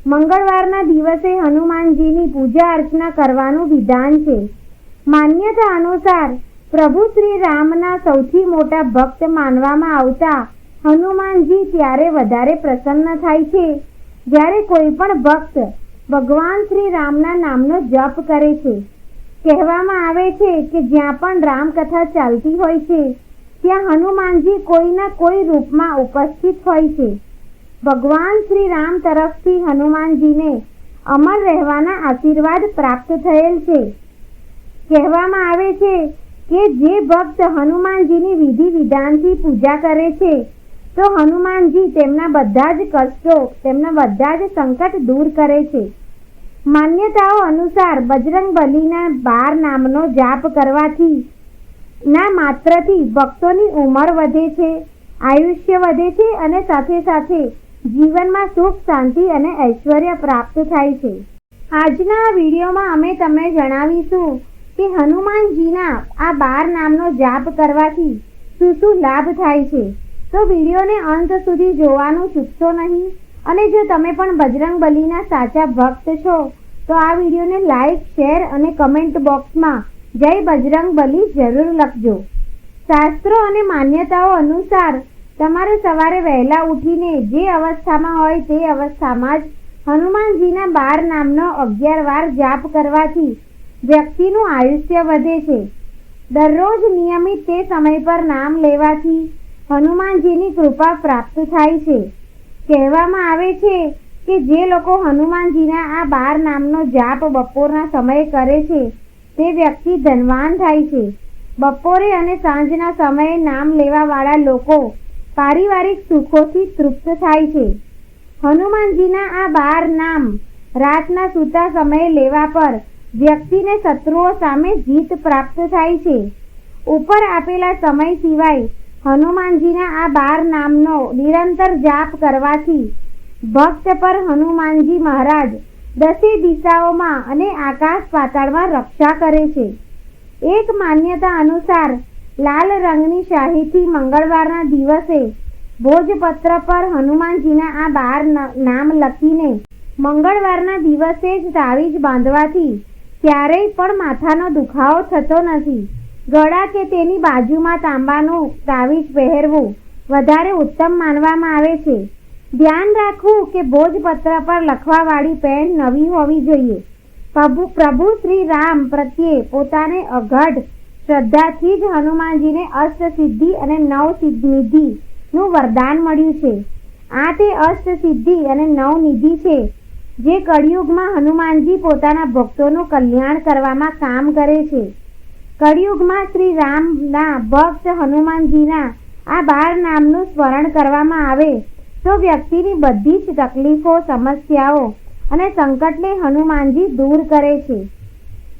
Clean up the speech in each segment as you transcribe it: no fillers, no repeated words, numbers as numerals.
મંગળવારના દિવસે હનુમાનજીની પૂજા અર્ચના કરવાનું વિધાન છે. માન્યતા અનુસાર પ્રભુ શ્રી રામના સૌથી મોટા ભક્ત માનવામાં આવતા હનુમાનજી ત્યારે વધારે પ્રસન્ન થાય છે જ્યારે કોઈ પણ ભક્ત ભગવાન શ્રી રામના નામનો જપ કરે છે. કહેવામાં આવે છે કે જ્યાં પણ રામકથા ચાલતી હોય છે ત્યાં હનુમાનજી કોઈના કોઈ રૂપમાં ઉપસ્થિત હોય છે. ભગવાન શ્રી રામ તરફથી હનુમાનજીને અમર રહેવાના આશીર્વાદ પ્રાપ્ત થયેલ છે. કહેવામાં આવે છે કે જે ભક્ત હનુમાનજીની વિધિ વિધાનથી પૂજા કરે છે તો હનુમાનજી તેમના બધા જ કષ્ટો, તેમના બધા જ સંકટ દૂર કરે છે. માન્યતાઓ અનુસાર બજરંગબલીના 12 નામનો જાપ કરવાથી ના માત્રથી ભક્તોની ઉંમર વધે છે, આયુષ્ય વધે છે અને સાથે સાથે જીવનમાં સુખ, શાંતિ અને ઐશ્વર્ય પ્રાપ્ત થાય છે. આજના આ વિડીયોમાં અમે તમને જણાવીશું કે હનુમાનજીના આ 12 નામનો જાપ કરવાથી શું શું લાભ થાય છે. તો વિડીયોને અંત સુધી જોવાનું ચૂકશો નહીં. અને જો તમે પણ બજરંગબલીના સાચા ભક્ત છો તો આ વિડીયોને લાઈક, શેર અને કમેન્ટ બોક્સમાં જય બજરંગબલી જરૂર લખજો. શાસ્ત્રો અને માન્યતાઓ અનુસાર તમારે સવારે વહેલા ઉઠીને જે અવસ્થામાં હોય તે અવસ્થામાં જ હનુમાનજીના 12 નામનો 11 વાર જાપ કરવાથી વ્યક્તિનું આયુષ્ય વધે છે. દરરોજ નિયમિત તે સમય પર નામ લેવાથી હનુમાનજીની કૃપા પ્રાપ્ત થાય છે. કહેવામાં આવે છે કે જે લોકો હનુમાનજીના આ 12 નામનો જાપ બપોરના સમયે કરે છે તે વ્યક્તિ ધનવાન થાય છે. બપોરે અને સાંજના સમયે નામ લેવાવાળા લોકો પારિવારિક સુખોથી તૃપ્ત થાય છે. હનુમાનજીના આ 12 નામ રાતના સૂતા સમયે લેવા પર વ્યક્તિને શત્રુઓ સામે જીત પ્રાપ્ત થાય છે. ઉપર આપેલા સમય સિવાય હનુમાનજીના આ 12 નામનો નિરંતર જાપ કરવાથી ભક્ત પર હનુમાનજી મહારાજ 10 દિશાઓમાં અને આકાશ પાતાળમાં રક્ષા કરે છે. એક માન્યતા અનુસાર લાલ રંગની શાહીથી મંગળવારના દિવસે ભોજપત્ર પર હનુમાનજીના આ 12 નામ લખીને મંગળવારના દિવસે જ તાવીજ બાંધવાથી ક્યારેય પણ માથાનો દુખાવો થતો નથી. ગળા કે તેની બાજુમાં તાંબાનું તાવીજ પહેરવું વધારે ઉત્તમ માનવામાં આવે છે. ધ્યાન રાખવું કે ભોજપત્ર પર લખવાવાળી પેન નવી હોવી જોઈએ. પ્રભુ શ્રી રામ પ્રત્યે પોતાને અગાઢ શ્રદ્ધાથી જ હનુમાનજીને અષ્ટસિદ્ધિ અને નવનિધિનું વરદાન મળ્યું છે. આ તે અષ્ટસિદ્ધિ અને નવનિધિ છે જે કળિયુગમાં હનુમાનજી પોતાના ભક્તોનું કલ્યાણ કરવામાં કામ કરે છે. કળિયુગમાં શ્રી રામના ભક્ત હનુમાનજીના આ 12 નામનું સ્મરણ કરવામાં આવે તો વ્યક્તિની બધી જ તકલીફો, સમસ્યાઓ અને સંકટને હનુમાનજી દૂર કરે છે.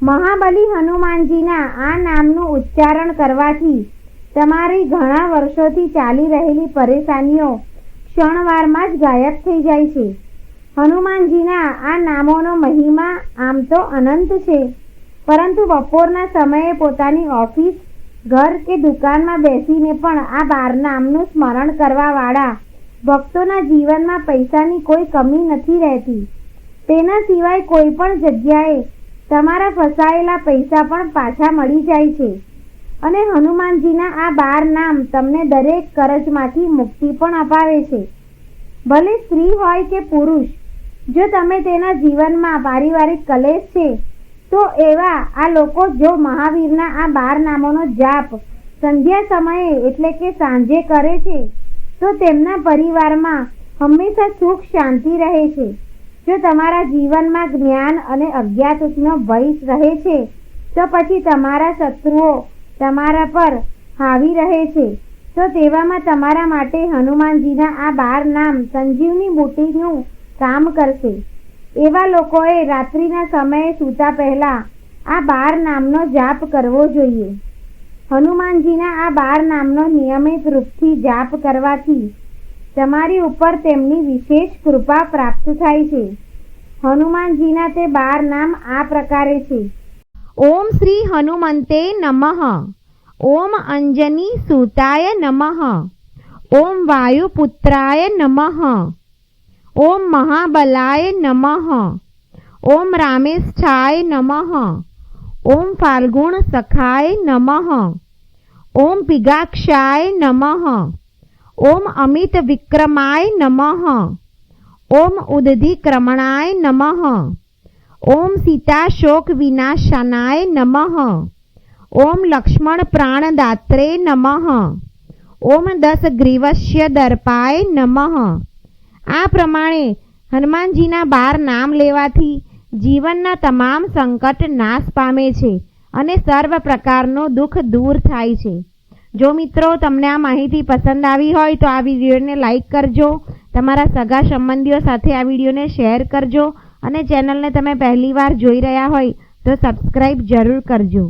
મહાબલી હનુમાનજીના આ નામનું ઉચ્ચારણ કરવાથી તમારી ઘણા વર્ષોથી ચાલી રહેલી પરેશાનીઓ ક્ષણવારમાં જ ગાયબ થઈ જાય છે. હનુમાનજીના આ નામોનો મહિમા આમ તો અનંત છે, પરંતુ બપોરના સમયે પોતાની ઓફિસ, ઘર કે દુકાનમાં બેસીને પણ આ 12 નામનું સ્મરણ કરવાવાળા ભક્તોના જીવનમાં પૈસાની કોઈ કમી નથી રહેતી. તેના સિવાય કોઈ પણ જગ્યાએ તમારા ફસાયેલા પૈસા પણ પાછા મળી જાય છે. અને હનુમાનજીના આ 12 નામ તમને દરેક કરજમાંથી મુક્તિ પણ અપાવે છે. ભલે સ્ત્રી હોય કે પુરુષ, જો તમે તેના જીવનમાં પારિવારિક કલેશ છે તો એવા આ લોકો જો મહાવીરના આ 12 નામોનો જાપ સંધ્યા સમયે એટલે કે સાંજે કરે છે તો તેમના પરિવારમાં હંમેશા સુખ શાંતિ રહે છે. જો તમારા જીવનમાં જ્ઞાન અને અજ્ઞાતનો ભય રહે છે તો પછી તમારા શત્રુઓ તમારા પર હાવી રહે છે. તો તેવામાં તમારા માટે હનુમાનજીના આ 12 નામ સંજીવની બુટીનું કામ કરશે. એવા લોકોએ રાત્રિના સમયે સૂતા પહેલા આ 12 નામનો જાપ કરવો જોઈએ. હનુમાનજીના આ 12 નામનો નિયમિત રૂપથી જાપ કરવાથી તમારી ઉપર તેમની વિશેષ કૃપા પ્રાપ્ત થાય છે. હનુમાનજીના તે 12 નામ આ પ્રકારે છે: ઓમ શ્રી હનુમંતે નમઃ, ઓમ અંજની સુતાય નમઃ, ઓમ વાયુપુત્રાય નમઃ, ઓમ મહાબલાય નમઃ. ઓમ રામેષ્ઠાય નમઃ. ઓમ ફાલ્ગુણ સખાય નમઃ. ઓમ પિગાક્ષાય નમઃ. ઓમ અમિત વિક્રમાય નમઃ. ઓમ ઉદધિક્રમણાય નમઃ. ઓમ સીતાશોક વિનાશનાય નમઃ. ઓમ લક્ષ્મણ પ્રાણદાત્રે નમઃ. ઓમ દશગ્રીવસ્ય દર્પાય નમઃ. આ પ્રમાણે હનુમાનજીના 12 નામ લેવાથી જીવનના તમામ સંકટ નાશ પામે છે અને સર્વ પ્રકારનું દુઃખ દૂર થાય છે. જો મિત્રો તમને આ માહિતી પસંદ આવી હોય તો આ વિડીયોને લાઈક કરજો, તમારા સગા સંબંધીઓ સાથે આ વિડીયોને શેર કરજો અને ચેનલને તમે પહેલીવાર જોઈ રહ્યા હોય તો સબસ્ક્રાઈબ જરૂર કરજો.